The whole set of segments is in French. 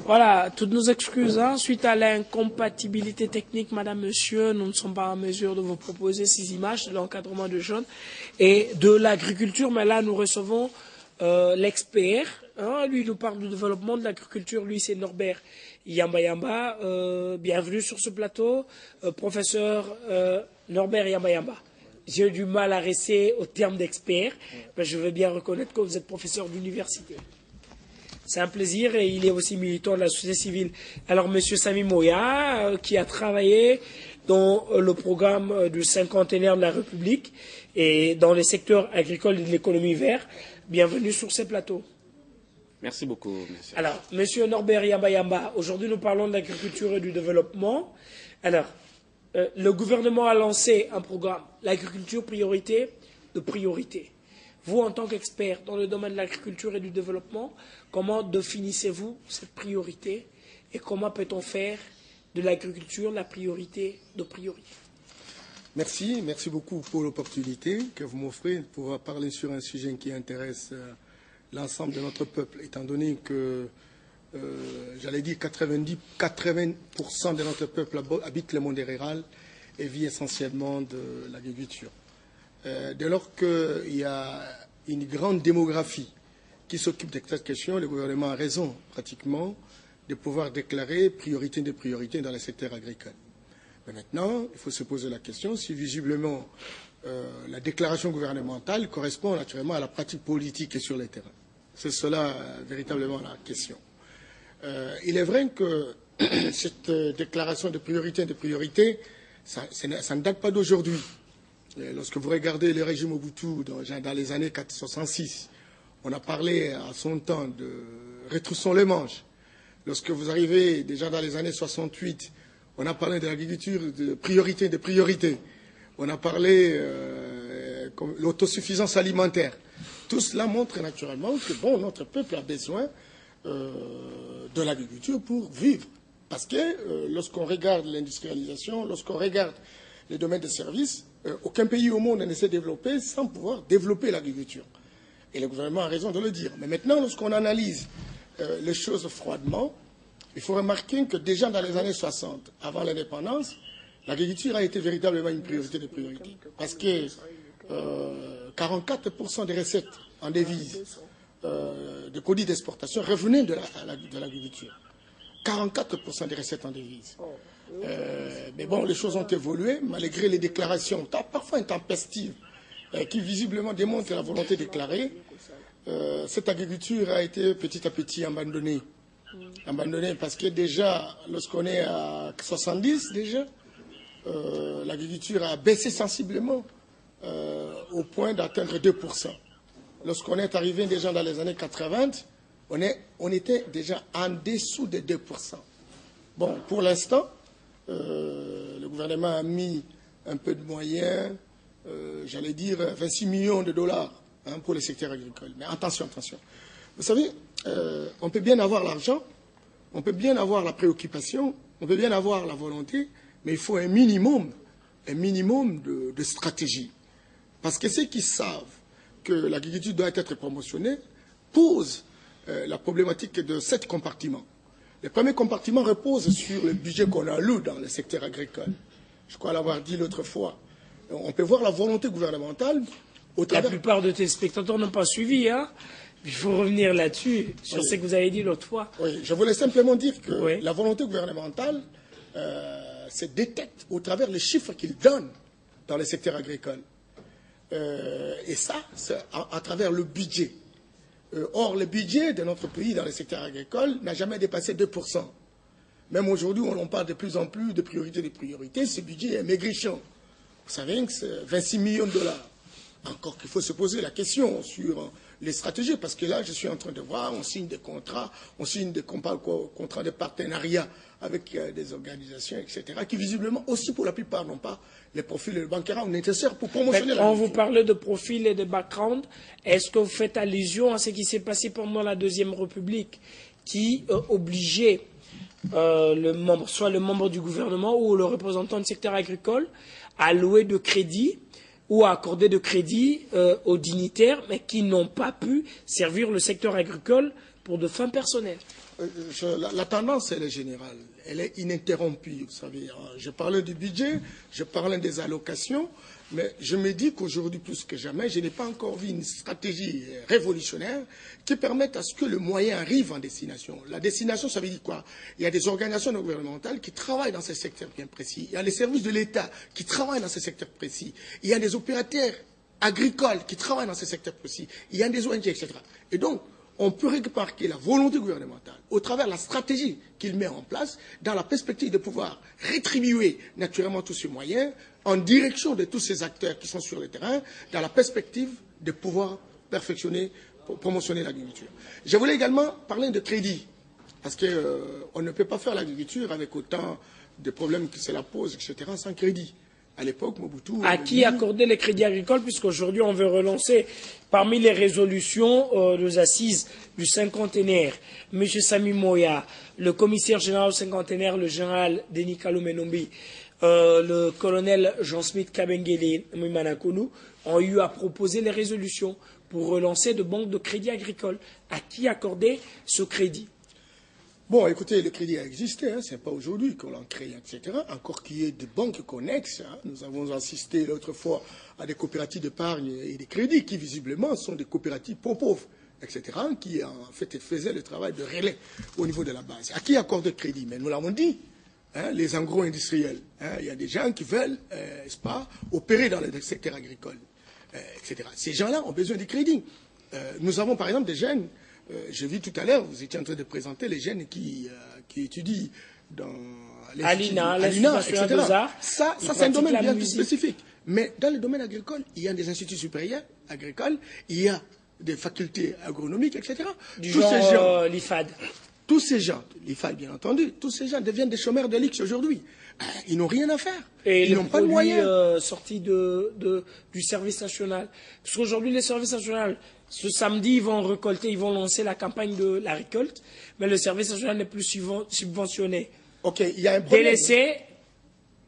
Voilà, toutes nos excuses. Hein. Suite à l'incompatibilité technique, madame, monsieur, nous ne sommes pas en mesure de vous proposer ces images de l'encadrement de jeunes et de l'agriculture. Mais là, nous recevons l'expert. Hein. Lui, il nous parle du développement de l'agriculture. Lui, c'est Norbert Yamba Yamba. Bienvenue sur ce plateau. Professeur Norbert Yamba Yamba. J'ai eu du mal à rester au terme d'expert, mais je veux bien reconnaître que vous êtes professeur d'université. C'est un plaisir et il est aussi militant de la société civile. Alors, Monsieur Sami Moya, qui a travaillé dans le programme du cinquantenaire de la République et dans les secteurs agricoles et de l'économie verte, bienvenue sur ces plateaux. Merci beaucoup, monsieur. Alors, Monsieur Norbert Yamba Yamba, aujourd'hui nous parlons de l'agriculture et du développement. Alors, le gouvernement a lancé un programme, l'agriculture priorité de priorité. Vous, en tant qu'expert dans le domaine de l'agriculture et du développement, comment définissez-vous cette priorité et comment peut-on faire de l'agriculture la priorité de priorité? Merci beaucoup pour l'opportunité que vous m'offrez de pouvoir parler sur un sujet qui intéresse l'ensemble de notre peuple, étant donné que, j'allais dire, 80% de notre peuple habite le monde rural et vit essentiellement de l'agriculture. Dès lors qu'il y a une grande démographie qui s'occupe de cette question, le gouvernement a raison, pratiquement, de pouvoir déclarer priorité des priorités dans le secteur agricole. Mais maintenant, il faut se poser la question si visiblement la déclaration gouvernementale correspond naturellement à la pratique politique sur le terrain. C'est cela véritablement la question. Il est vrai que cette déclaration de priorité, ça ne date pas d'aujourd'hui. Lorsque vous regardez le régime Mobutu dans les années 1966, on a parlé à son temps de retroussons les manches. Lorsque vous arrivez déjà dans les années 68, on a parlé de l'agriculture de priorité. On a parlé de l'autosuffisance alimentaire. Tout cela montre naturellement que notre peuple a besoin de l'agriculture pour vivre. Parce que lorsqu'on regarde l'industrialisation, lorsqu'on regarde les domaines de services, aucun pays au monde ne s'est développé sans pouvoir développer l'agriculture. Et le gouvernement a raison de le dire. Mais maintenant, lorsqu'on analyse les choses froidement, il faut remarquer que déjà dans les années 60, avant l'indépendance, l'agriculture a été véritablement une priorité de priorité. Parce que 44% des recettes en devises de produits d'exportation revenaient de l'agriculture. 44% des recettes en devises. Mais bon, les choses ont évolué, malgré les déclarations parfois intempestives, qui visiblement démontrent la volonté déclarée. Cette agriculture a été petit à petit abandonnée. Abandonnée parce que déjà, lorsqu'on est à 70 déjà, l'agriculture a baissé sensiblement au point d'atteindre 2%. Lorsqu'on est arrivé déjà dans les années 80, on était déjà en dessous de 2%. Bon, pour l'instant, le gouvernement a mis un peu de moyens, j'allais dire 26 millions de dollars pour le secteur agricole. Mais attention. Vous savez, on peut bien avoir l'argent, on peut bien avoir la préoccupation, on peut bien avoir la volonté, mais il faut un minimum de stratégie. Parce que ceux qui savent que l'agriculture doit être promotionnée posent la problématique de 7 compartiments. Le premier compartiment repose sur le budget qu'on alloue dans le secteur agricole. Je crois l'avoir dit l'autre fois. On peut voir la volonté gouvernementale au travers... La plupart de tes spectateurs n'ont pas suivi, hein. Il faut revenir là-dessus, sur ce que vous avez dit l'autre fois. Oui, je voulais simplement dire que la volonté gouvernementale se détecte au travers des chiffres qu'il donne dans le secteur agricole. Et ça, c'est à travers le budget. Or, le budget de notre pays dans le secteur agricole n'a jamais dépassé 2%. Même aujourd'hui, on parle de plus en plus de priorité des priorités. Ce budget est maigrichon. Vous savez que c'est 26 millions de dollars. Encore qu'il faut se poser la question sur les stratégies, parce que là, je suis en train de voir, on signe des contrats, contrats de partenariat avec des organisations, etc., qui visiblement aussi, pour la plupart, n'ont pas les profils et le background nécessaires pour promotionner la Quand vous parlez de profil et de background, est-ce que vous faites allusion à ce qui s'est passé pendant la Deuxième République, qui obligeait soit le membre du gouvernement ou le représentant du secteur agricole à louer de crédit ou à accorder de crédit aux dignitaires, mais qui n'ont pas pu servir le secteur agricole pour de fins personnelles? La tendance, elle est générale. Elle est ininterrompue, vous savez. Je parlais du budget, je parlais des allocations, mais je me dis qu'aujourd'hui, plus que jamais, je n'ai pas encore vu une stratégie révolutionnaire qui permette à ce que le moyen arrive en destination. La destination, ça veut dire quoi? Il y a des organisations non gouvernementales qui travaillent dans ces secteurs bien précis. Il y a les services de l'État qui travaillent dans ces secteurs précis. Il y a des opérateurs agricoles qui travaillent dans ces secteurs précis. Il y a des ONG, etc. Et donc, on peut remarquer la volonté gouvernementale au travers de la stratégie qu'il met en place dans la perspective de pouvoir rétribuer naturellement tous ces moyens en direction de tous ces acteurs qui sont sur le terrain dans la perspective de pouvoir perfectionner, promotionner l'agriculture. Je voulais également parler de crédit parce qu'on ne peut pas faire l'agriculture avec autant de problèmes que cela pose, etc., sans crédit. À l'époque, Mobutu... À qui accorder les crédits agricoles, puisqu'aujourd'hui, on veut relancer parmi les résolutions des assises du cinquantenaire, M. Sami Moya, le commissaire général au cinquantenaire, le général Denis Kalou-Menombi, le colonel Jean-Smith Kabengele Mouimanakonou, ont eu à proposer les résolutions pour relancer de banques de crédit agricole. À qui accorder ce crédit? Bon, écoutez, le crédit a existé, ce n'est pas aujourd'hui qu'on l'a créé, etc. Encore qu'il y ait des banques connexes. Nous avons assisté l'autre fois à des coopératives d'épargne et de crédit qui, visiblement, sont des coopératives pauvres, etc., qui, en fait, faisaient le travail de relais au niveau de la base. À qui accorder crédit? Mais nous l'avons dit, les agro-industriels. Il y a des gens qui veulent, n'est-ce pas, opérer dans le secteur agricole, etc. Ces gens-là ont besoin de crédit. Nous avons, par exemple, des jeunes. J'ai vu tout à l'heure, vous étiez en train de présenter les jeunes qui étudient dans l'INA, l'Institut national des arts. Ça c'est un domaine bien spécifique. Mais dans le domaine agricole, il y a des instituts supérieurs agricoles, il y a des facultés agronomiques, etc. Du genre l'IFAD. Tous ces gens, l'IFAD bien entendu, tous ces gens deviennent des chômeurs de l'X aujourd'hui. Ils n'ont rien à faire. Et ils n'ont pas de moyens. Sortis du service national. Parce qu'aujourd'hui, les services nationaux, ce samedi, ils vont récolter, ils vont lancer la campagne de la récolte, mais le service national n'est plus subventionné. Ok, il y a un problème. Délaissé,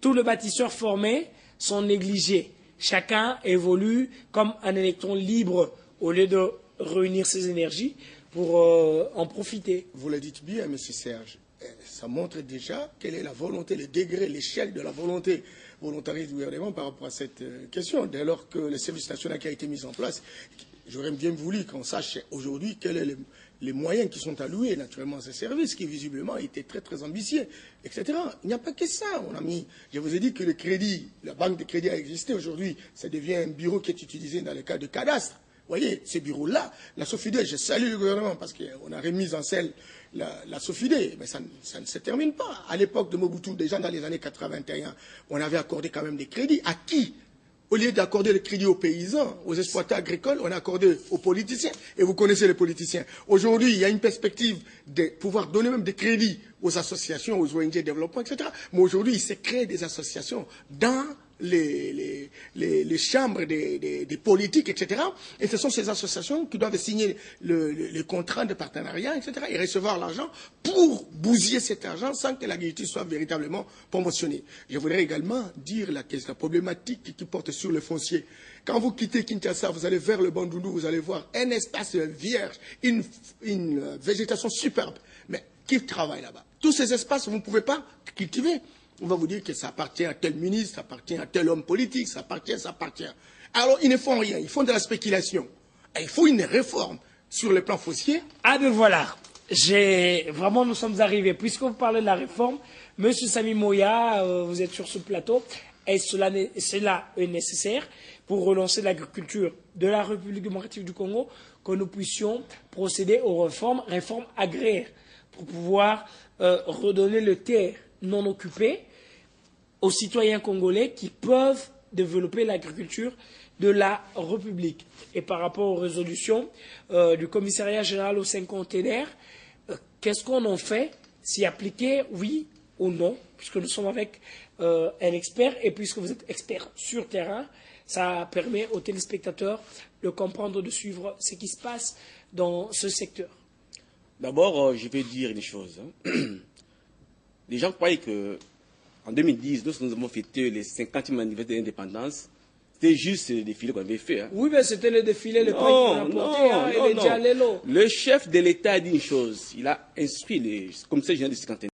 tous les bâtisseurs formés sont négligés. Chacun évolue comme un électron libre au lieu de réunir ses énergies pour en profiter. Vous le dites bien, M. Serge. Ça montre déjà quelle est la volonté, le degré, l'échelle de la volontariste du gouvernement par rapport à cette question. Dès lors que le service national qui a été mis en place, j'aurais bien voulu qu'on sache aujourd'hui quels sont les moyens qui sont alloués naturellement à ce service, qui visiblement était très très ambitieux, etc. Il n'y a pas que ça, mon ami. Je vous ai dit que le crédit, la banque de crédit a existé aujourd'hui, ça devient un bureau qui est utilisé dans le cadre de cadastre. Vous voyez, ces bureaux-là, la SOFIDE, je salue le gouvernement parce qu'on a remis en selle la SOFIDE, mais ça ne se termine pas. À l'époque de Mobutu, déjà dans les années 81, on avait accordé quand même des crédits. À qui? Au lieu d'accorder le crédit aux paysans, aux exploitants agricoles, on a accordé aux politiciens. Et vous connaissez les politiciens. Aujourd'hui, il y a une perspective de pouvoir donner même des crédits aux associations, aux ONG de développement, etc. Mais aujourd'hui, il s'est créé des associations dans les chambres des politiques, etc. Et ce sont ces associations qui doivent signer le contrat de partenariat, etc. et recevoir l'argent pour bousiller cet argent sans que l'agriculture soit véritablement promotionnée. Je voudrais également dire la problématique qui porte sur le foncier. Quand vous quittez Kinshasa, vous allez vers le Bandundu, vous allez voir un espace vierge, une végétation superbe. Mais qui travaille là-bas? Tous ces espaces, vous ne pouvez pas cultiver. On va vous dire que ça appartient à tel ministre, ça appartient à tel homme politique, ça appartient. Alors, ils ne font rien, ils font de la spéculation. Et il faut une réforme sur le plan foncier. Ah ben voilà, vraiment nous sommes arrivés. Puisque vous parlez de la réforme, M. Sami Moya, vous êtes sur ce plateau, et cela est nécessaire pour relancer l'agriculture de la République démocratique du Congo, que nous puissions procéder aux réformes agraires, pour pouvoir redonner le terre non occupé aux citoyens congolais qui peuvent développer l'agriculture de la République. Et par rapport aux résolutions du commissariat général au cinquantenaire, qu'est-ce qu'on en fait? S'y appliquer, oui ou non, puisque nous sommes avec un expert, et puisque vous êtes expert sur terrain, ça permet aux téléspectateurs de comprendre, de suivre ce qui se passe dans ce secteur. D'abord, je vais dire une chose. Les gens croyaient qu'en 2010, lorsque nous avons fêté les 50e anniversaire de l'indépendance, C'était juste le défilé qu'on avait fait. Hein. Oui, mais c'était le défilé, le prix qu'on a porté, hein, et les Dialelo. Le chef de l'État a dit une chose. Il a instruit les commissaires généraux de 51.